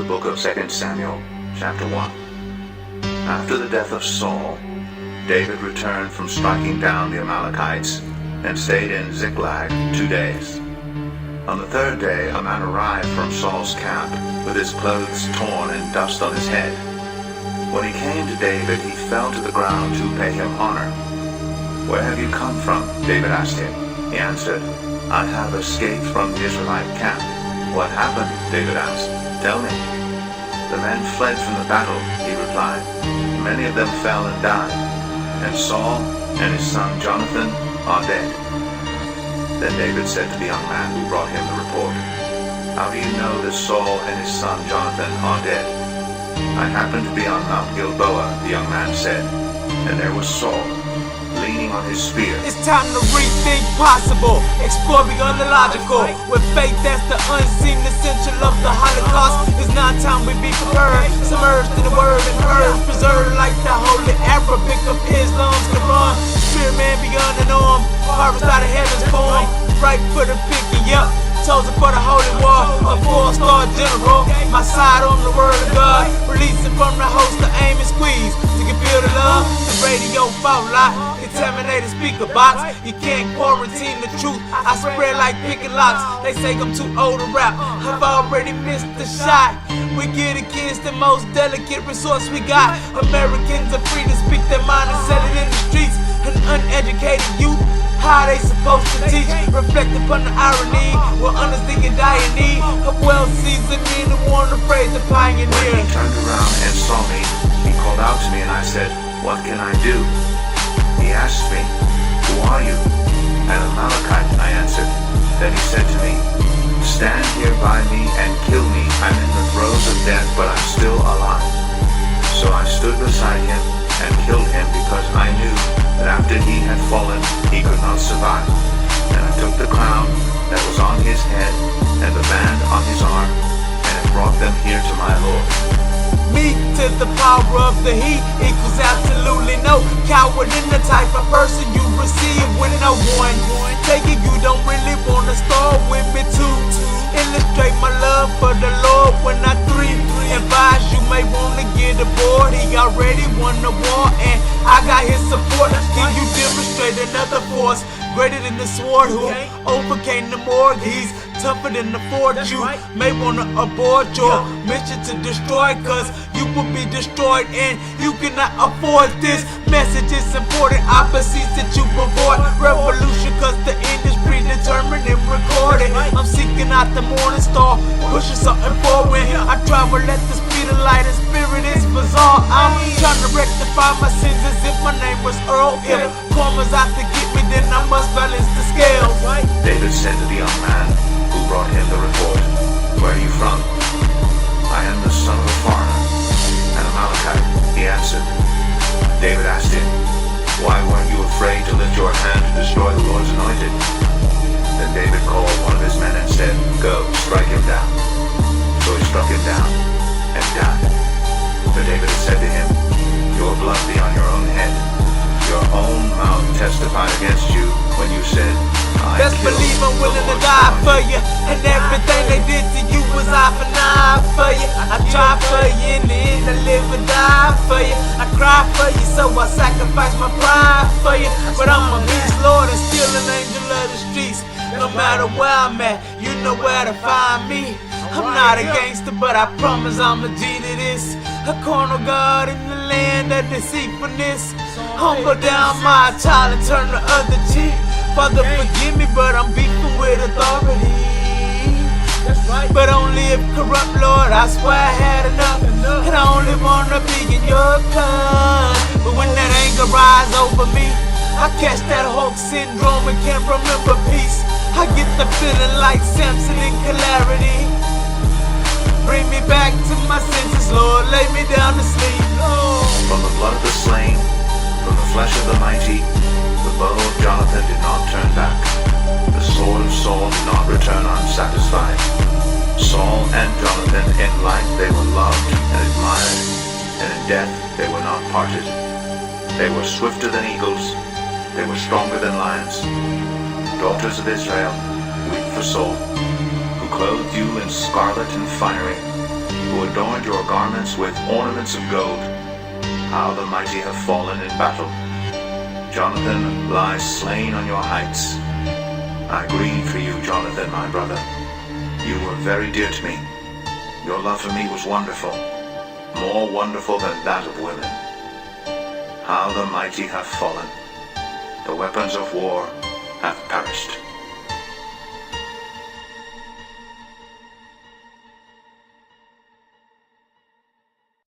the book of 2 Samuel, chapter 1. After the death of Saul, David returned from striking down the Amalekites and stayed in Ziklag 2 days. On the third day, a man arrived from Saul's camp with his clothes torn and dust on his head. When he came to David, he fell to the ground to pay him honor. "Where have you come from?" David asked him. He answered, "I have escaped from the Israelite camp." "What happened?" David asked. "Tell me." "The men fled from the battle," he replied. "Many of them fell and died, and Saul and his son Jonathan are dead." Then David said to the young man who brought him the report, "How do you know that Saul and his son Jonathan are dead?" "I happened to be on Mount Gilboa," the young man said, "and there was Saul, leaning on his spear." It's time to rethink possible, explore beyond the logical. With faith, that's the unseen essential of the Holocaust. It's now time we be prepared, submerged in the word and heard, preserved like the holy Arabic of Islam's Quran. Spirit man beyond the norm, harvest out of heaven's form, right for the picking, yep. Chosen for the holy war, a 4-star general. My side on the word of God, releasing from the host to aim and squeeze. You can feel the love, the radio fault line, contaminated speaker box. You can't quarantine the truth, I spread like picking locks. They say I'm too old to rap, I've already missed the shot. We get against the most delicate resource we got. Americans are free to speak their mind and sell it in the streets. An uneducated youth, how they supposed to teach? Reflect upon the irony, we're honestly in dire need of well-seasoned men who weren't afraid to pioneer. When he turned around and saw me, he called out to me and I said, "What can I do?" He asked me, "Who are you?" "An Amalekite," I answered. Then he said to me, "Stand here by me and kill me. I'm in the throes of death, but I'm still alive." So I stood beside him and killed him because I knew that after he had fallen, he could not survive. And I took the crown that was on his head and the band on his arm, and I brought them here to my Lord. Me to the power of the heat equals absolutely no coward in the type of person you receive when no one take it. You don't really wanna start with me too. Illustrate my love for the Lord when I advise you may wanna get aboard. He already won the war and I got his support. Can you demonstrate another force greater than the sword who overcame the morgue? He's tougher than the Ford. You may wanna abort your mission to destroy, cause you will be destroyed and you cannot afford this. Message is important, opposites that you avoid. Revolution, cause the end is predetermined and recorded. I'm seeking out the morning star, pushing something forward. I travel at the speed of light, and spirit is bizarre. I'm trying to rectify my sins as if my name was Earl. If karma's out to get me, then I must balance the scales. David said to the young man who brought him the report, "Where are you from?" "I am the son of a foreigner, an Amalekite," he answered. David asked him, "Why weren't you afraid to lift your hand to destroy the Lord's anointed?" Then David called one of his men and said, "Go, strike him down." So he struck him down and died. But David said to him, "Your blood be on your own head. Your own mouth testified against you when you said, Best believe I'm willing to die for you, and everything they did to you was eye for an eye for you. I try for you in the end, I live and die for you. I cry for you, so I sacrifice my pride for you. But I'm a beast lord and still an angel of the streets. No matter where I'm at, you know where to find me. I'm not a gangster, but I promise I'm a G to this. A corner guard in the land of deceitfulness. Humble down my child and turn the other cheek. Father, forgive me, but I'm beefing with authority. But only if corrupt, Lord, I swear I had enough. And I only wanna be in your club. But when that anger rise over me, I catch that Hulk syndrome and can't remember peace. I get the feeling like Samson in clarity. Bring me back to my senses, Lord, lay me down to sleep, Lord. From the blood of the slain, from the flesh of the mighty, the bow of Jonathan did not turn back. The sword of Saul did not return unsatisfied. Saul and Jonathan, in life they were loved and admired, and in death they were not parted. They were swifter than eagles, they were stronger than lions. Daughters of Israel, weep for Saul, who clothed you in scarlet and finery, who adorned your garments with ornaments of gold. How the mighty have fallen in battle. Jonathan lies slain on your heights. I grieve for you, Jonathan, my brother. You were very dear to me. Your love for me was wonderful, more wonderful than that of women. How the mighty have fallen. The weapons of war have perished.